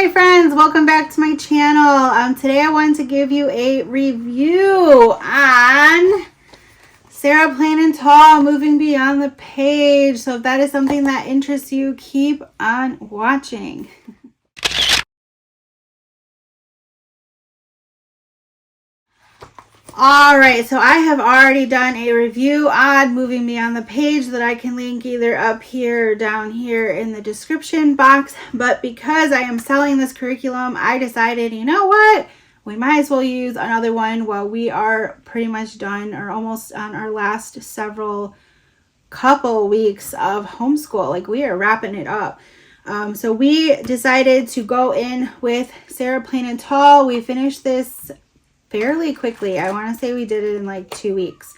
my friends, welcome back to my channel. Today I wanted to give you a review on Sarah Plain and Tall, Moving Beyond the Page. So if that is something that interests you, keep on watching. Alright, so I have already done a review on Moving Beyond the Page that I can link either up here or down here in the description box. But because I am selling this curriculum, I decided, you know what? We might as well use another one while we are pretty much done or almost on our last couple weeks of homeschool. Like, we are wrapping it up. So we decided to go in with Sarah Plain and Tall. We finished this fairly quickly. I want to say we did it in like 2 weeks.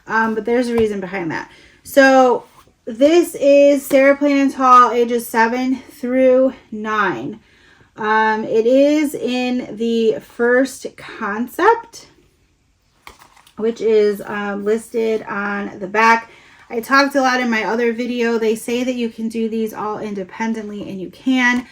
But there's a reason behind that. So this is Sarah Plain and Tall, ages 7 through 9. It is in the first concept, which is listed on the back. I talked a lot in my other video. They say that you can do these all independently, and you can.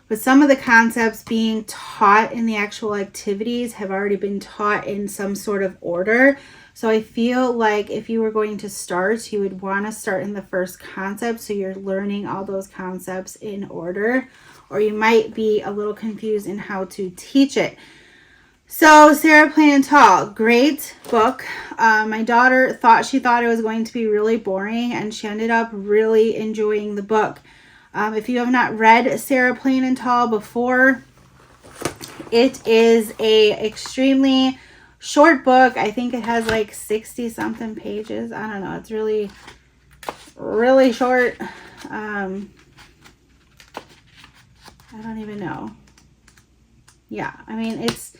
But some of the concepts being taught in the actual activities have already been taught in some sort of order. So I feel like if you were going to start, you would want to start in the first concept so you're learning all those concepts in order. Or you might be a little confused in how to teach it. So Sarah Plain and Tall, great book. My daughter thought it was going to be really boring, and she ended up really enjoying the book. If you have not read Sarah Plain and Tall before, it is a extremely short book. I think it has like 60 something pages. I don't know. It's really, really short. I don't even know. Yeah, I mean, it's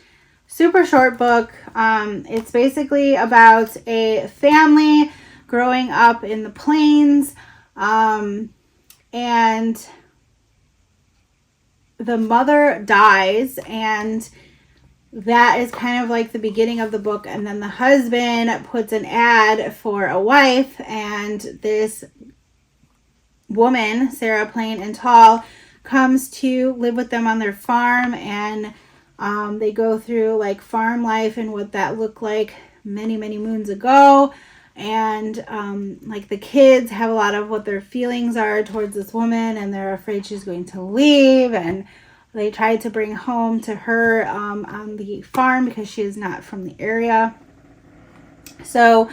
super short book. It's basically about a family growing up in the plains. And the mother dies, and that is kind of like the beginning of the book. And then the husband puts an ad for a wife, and this woman, Sarah Plain and Tall, comes to live with them on their farm, and they go through like farm life and what that looked like many, many moons ago. And like the kids have a lot of what their feelings are towards this woman, and they're afraid she's going to leave, and they tried to bring home to her on the farm because she is not from the area. So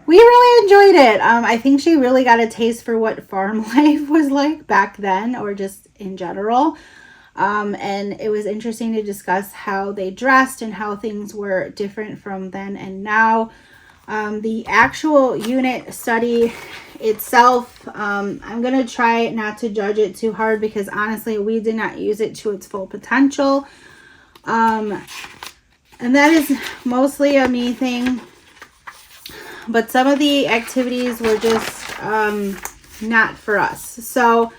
we really enjoyed it. I think she really got a taste for what farm life was like back then, or just in general. And it was interesting to discuss how they dressed and how things were different from then and now. The actual unit study itself, I'm going to try not to judge it too hard because honestly, we did not use it to its full potential. And that is mostly a me thing. But some of the activities were just not for us. So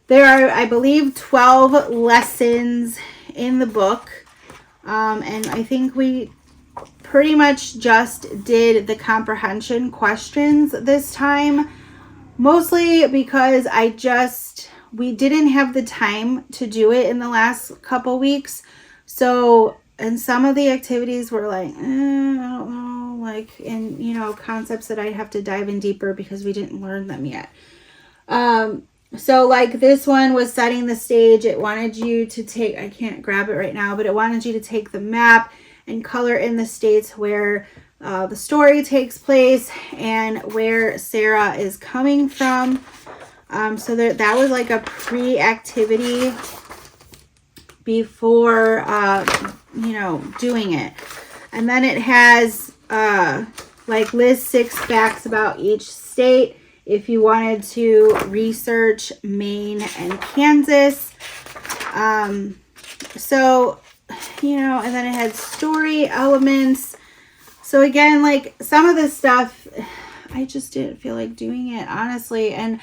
there are, I believe, 12 lessons in the book. And I think we pretty much just did the comprehension questions this time, mostly because we didn't have the time to do it in the last couple weeks. So, and some of the activities were like, I don't know, like in, concepts that I'd have to dive in deeper because we didn't learn them yet. So like this one was setting the stage. It wanted you to take, I can't grab it right now, but it wanted you to take the map and color in the states where the story takes place and where Sarah is coming from. So that was like a pre-activity before, doing it. And then it has like list 6 facts about each state if you wanted to research Maine and Kansas. And then it had story elements. So again, like some of this stuff, I just didn't feel like doing it, honestly. And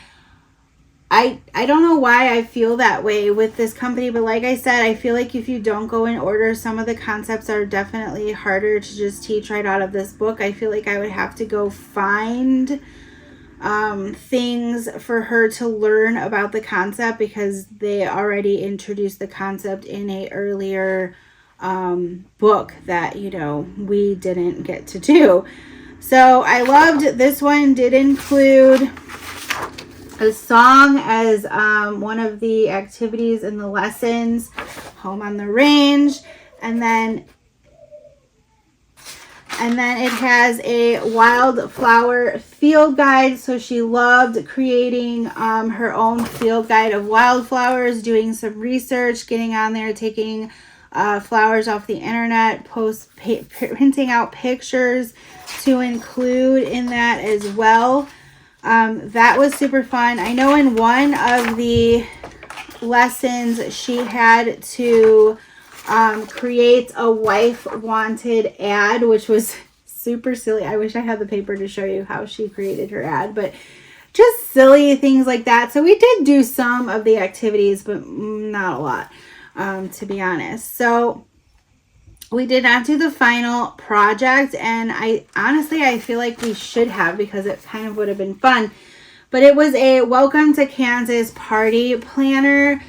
I don't know why I feel that way with this company, but like I said, I feel like if you don't go in order, some of the concepts are definitely harder to just teach right out of this book. I feel like I would have to go find things for her to learn about the concept, because they already introduced the concept in a earlier book that, you know, we didn't get to do. So I loved this one. Did include a song as one of the activities in the lessons, Home on the Range, and then it has a wildflower field guide. So she loved creating her own field guide of wildflowers, doing some research, getting on there, taking flowers off the internet, printing out pictures to include in that as well. That was super fun. I know in one of the lessons she had to create a wife wanted ad, which was super silly. I wish I had the paper to show you how she created her ad, but just silly things like that. So we did do some of the activities, but not a lot, to be honest. So we did not do the final project, and I feel like we should have, because it kind of would have been fun. But it was a Welcome to Kansas party planner.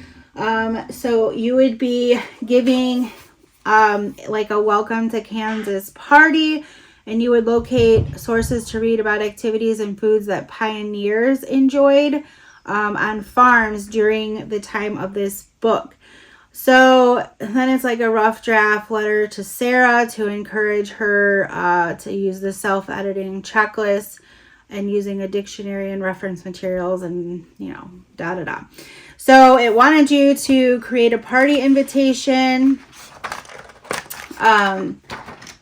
So you would be giving like a Welcome to Kansas party, and you would locate sources to read about activities and foods that pioneers enjoyed on farms during the time of this book. So then it's like a rough draft letter to Sarah to encourage her to use the self-editing checklist and using a dictionary and reference materials and, you know, da-da-da. So it wanted you to create a party invitation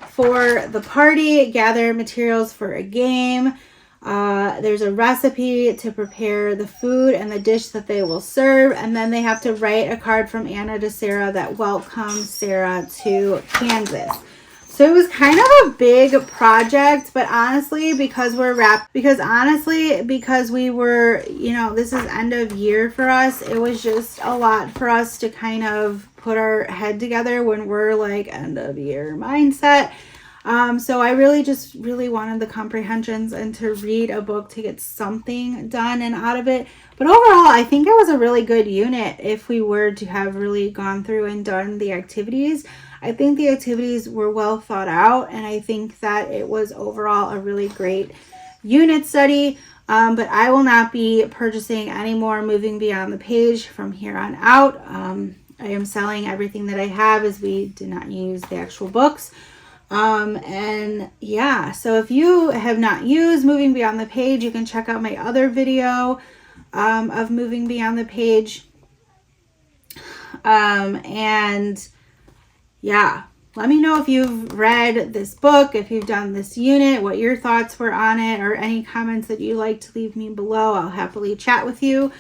for the party, gather materials for a game. There's a recipe to prepare the food and the dish that they will serve. And then they have to write a card from Anna to Sarah that welcomes Sarah to Kansas. So it was kind of a big project, but honestly, because we were, you know, this is end of year for us, it was just a lot for us to kind of put our head together when we're like end of year mindset. So I really wanted the comprehensions and to read a book to get something done and out of it. But overall, I think it was a really good unit if we were to have really gone through and done the activities. I think the activities were well thought out, and I think that it was overall a really great unit study. But I will not be purchasing any more Moving Beyond the Page from here on out. I am selling everything that I have, as we did not use the actual books. And yeah, so if you have not used Moving Beyond the Page, you can check out my other video of Moving Beyond the Page. And yeah, let me know if you've read this book, if you've done this unit, what your thoughts were on it, or any comments that you'd like to leave me below. I'll happily chat with you.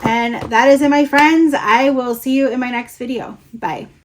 And that is it, my friends. I will see you in my next video. Bye.